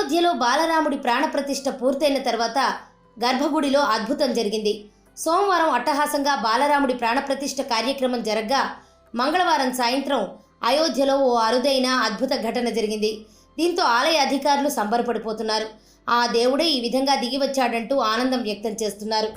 అయోధ్యలో బాలరాముడి ప్రాణప్రతిష్ఠ పూర్తయిన తర్వాత గర్భగుడిలో అద్భుతం జరిగింది. సోమవారం అట్టహాసంగా బాలరాముడి ప్రాణప్రతిష్ఠ కార్యక్రమం జరగ్గా మంగళవారం సాయంత్రం అయోధ్యలో ఓ అరుదైన అద్భుత ఘటన జరిగింది. దీంతో ఆలయ అధికారులు సంబరపడిపోతున్నారు. ఆ దేవుడే ఈ విధంగా దిగివచ్చాడంటూ ఆనందం వ్యక్తం చేస్తున్నారు.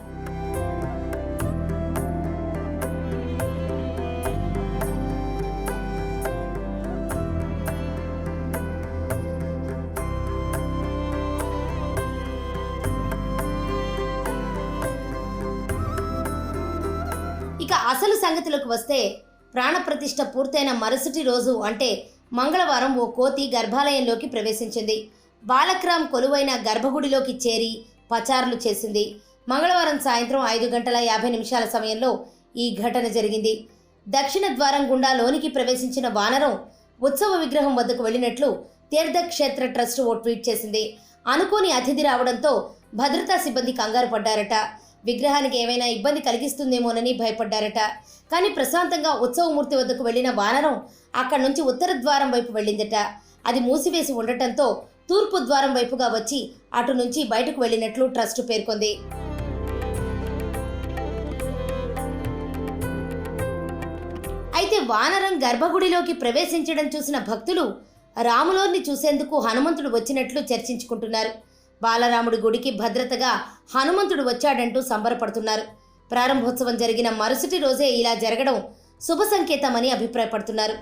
ఇక అసలు సంగతిలోకి వస్తే ప్రాణప్రతిష్ఠ పూర్తయిన మరుసటి రోజు అంటే మంగళవారం ఓ కోతి గర్భాలయంలోకి ప్రవేశించింది. బాలక్రామ్ కొలువైన గర్భగుడిలోకి చేరి పచారులు చేసింది. మంగళవారం సాయంత్రం 5:50 సమయంలో ఈ ఘటన జరిగింది. దక్షిణ ద్వారం గుండా లోనికి ప్రవేశించిన వానరం ఉత్సవ విగ్రహం వద్దకు వెళ్ళినట్లు తీర్థక్షేత్ర ట్రస్ట్ ఓ ట్వీట్ చేసింది. అనుకోని అతిథి రావడంతో భద్రతా సిబ్బంది కంగారు పడ్డారట. విగ్రహానికి ఏమైనా ఇబ్బంది కలిగిస్తుందేమోనని భయపడ్డారట. కానీ ప్రశాంతంగా ఉత్సవమూర్తి వద్దకు వెళ్లిన వానరం అక్కడి నుంచి ఉత్తర ద్వారం వైపు వెళ్ళిందట. అది మూసివేసి ఉండటంతో తూర్పు ద్వారం వైపుగా వచ్చి అటు నుంచి బయటకు వెళ్ళినట్లు ట్రస్ట్ పేర్కొంది. అయితే వానరం గర్భగుడిలోకి ప్రవేశించడం చూసిన భక్తులు రాములోని చూసేందుకు హనుమంతుడు వచ్చినట్లు చర్చించుకుంటున్నారు. బాలరాముడి గుడికి భద్రతగా హనుమంతుడు వచ్చాడంటూ సంబరపడుతున్నారు. ప్రారంభోత్సవం జరిగిన మరుసటి రోజే ఇలా జరగడం శుభ సంకేతమని అభిప్రాయపడుతున్నారు.